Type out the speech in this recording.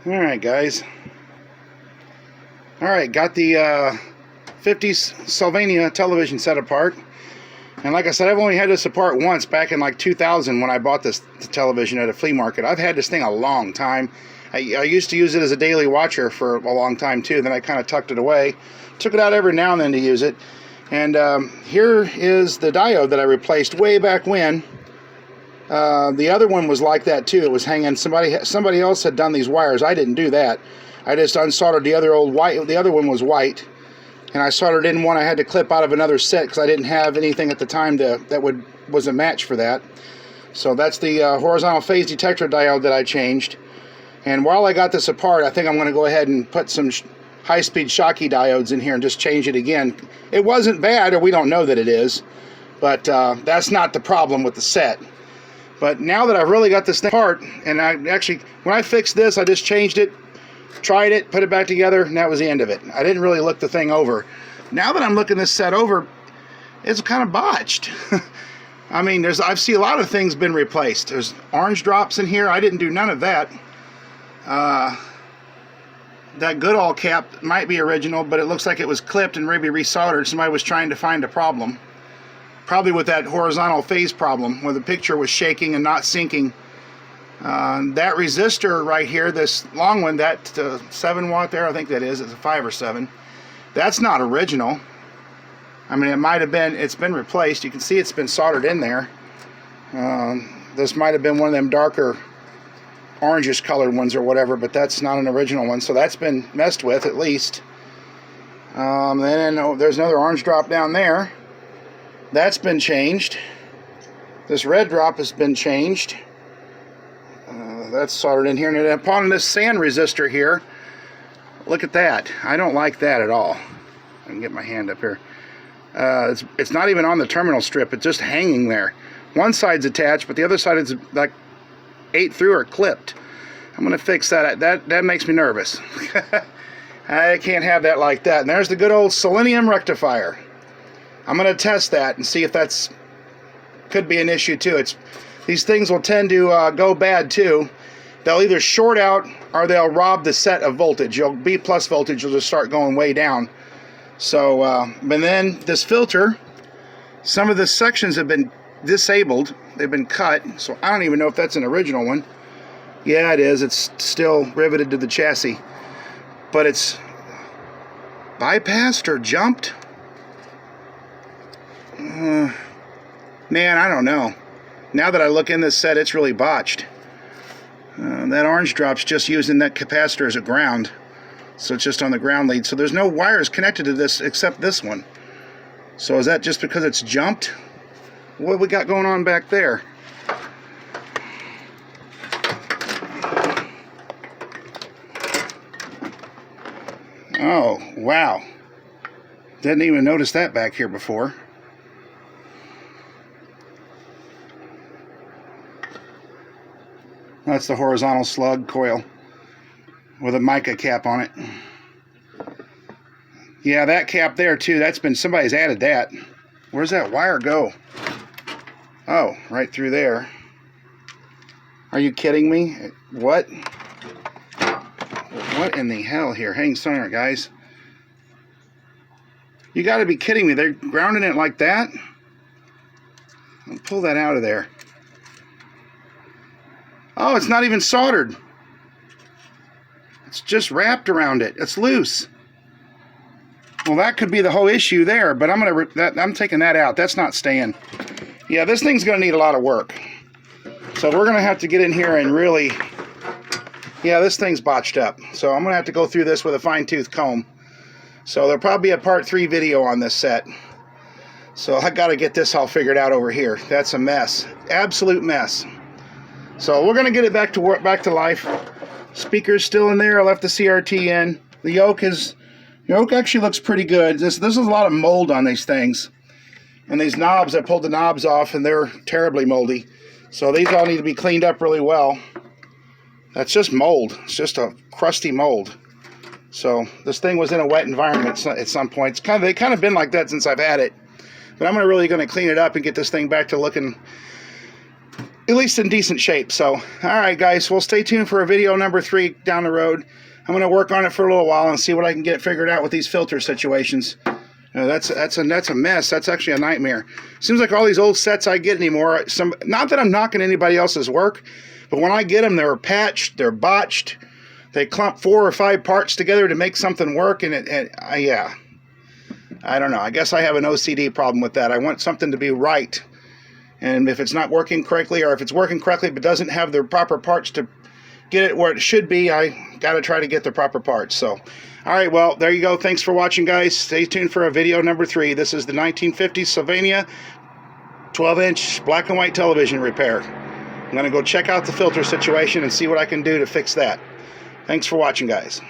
Alright guys, alright, got the 50s Sylvania television set apart, and like I said, I've only had this apart once back in like 2000 when I bought this television at a flea market. I've had this thing a long time. I used to use it as a daily watcher for a long time too, then I kind of tucked it away, took it out every now and then to use it, and here is the diode that I replaced way back when. The other one was like that too. It was hanging. Somebody else had done these wires. I didn't do that. I just unsoldered the other old white. The other one was white, and I soldered in one I had to clip out of another set because I didn't have anything at the time that was a match for that. So that's the horizontal phase detector diode that I changed. And while I got this apart, I think I'm going to go ahead and put some high-speed Schottky diodes in here and just change it again. It wasn't bad, or we don't know that it is, but that's not the problem with the set. But now that I've really got this thing apart, and I actually, when I fixed this, I just changed it, tried it, put it back together, and that was the end of it. I didn't really look the thing over. Now that I'm looking this set over, it's kind of botched. I mean, I've seen a lot of things been replaced. There's orange drops in here. I didn't do none of that. That Goodall cap might be original, but it looks like it was clipped and maybe resoldered. Somebody was trying to find a problem. Probably with that horizontal phase problem where the picture was shaking and not syncing. That resistor right here, this long one, that 7 watt there, I think that is, it's a 5 or 7. That's not original. I mean, it might have been, it's been replaced. You can see it's been soldered in there. This might have been one of them darker orangish colored ones or whatever, but that's not an original one, so that's been messed with at least. Then there's another orange drop down there. That's been changed. This red drop has been changed. That's soldered in here. And upon this sand resistor here, look at that. I don't like that at all. I can get my hand up here. It's not even on the terminal strip. It's just hanging there. One side's attached, but the other side is like ate through or clipped. I'm going to fix that. That makes me nervous. I can't have that like that. And there's the good old selenium rectifier. I'm going to test that and see if could be an issue too. These things will tend to go bad too. They'll either short out or they'll rob the set of voltage. B plus voltage will just start going way down. So, and then this filter, some of the sections have been disabled. They've been cut. So I don't even know if that's an original one. Yeah, it is. It's still riveted to the chassis. But it's bypassed or jumped. Man, I don't know. Now that I look in this set, it's really botched. That orange drop's just using that capacitor as a ground. So it's just on the ground lead. So there's no wires connected to this except this one. So is that just because it's jumped? What we got going on back there? Oh, wow. Didn't even notice that back here before. That's the horizontal slug coil with a mica cap on it. Yeah, that cap there too, somebody's added that. Where's that wire go? Oh, right through there. Are you kidding me? What? What in the hell here? Hang on, guys. You gotta be kidding me. They're grounding it like that? I'll pull that out of there. Oh, it's not even soldered. It's just wrapped around it. It's loose. Well, that could be the whole issue there, but I'm taking that out. That's not staying. Yeah, this thing's going to need a lot of work. So we're going to have to get in here and really... Yeah, this thing's botched up. So I'm going to have to go through this with a fine-tooth comb. So there'll probably be a part 3 video on this set. So I got to get this all figured out over here. That's a mess. Absolute mess. So we're going to get it back to life. Speaker's still in there. I left the CRT in. The yoke actually looks pretty good. This is a lot of mold on these things. And these knobs, I pulled the knobs off and they're terribly moldy. So these all need to be cleaned up really well. That's just mold. It's just a crusty mold. So this thing was in a wet environment at some point. They've kind of been like that since I've had it. But I'm really going to clean it up and get this thing back to looking at least in decent shape. So, all right, guys, well, stay tuned for a video number 3 down the road. I'm going to work on it for a little while and see what I can get figured out with these filter situations. That's a mess. That's actually a nightmare. Seems like all these old sets I get anymore, not that I'm knocking anybody else's work, but when I get them, they're patched, they're botched. They clump 4 or 5 parts together to make something work, and yeah. I don't know. I guess I have an OCD problem with that. I want something to be right. And if it's not working correctly, or if it's working correctly but doesn't have the proper parts to get it where it should be, I got to try to get the proper parts. So, all right, well, there you go. Thanks for watching, guys. Stay tuned for a video number 3. This is the 1950s Sylvania 12-inch black and white television repair. I'm going to go check out the filter situation and see what I can do to fix that. Thanks for watching, guys.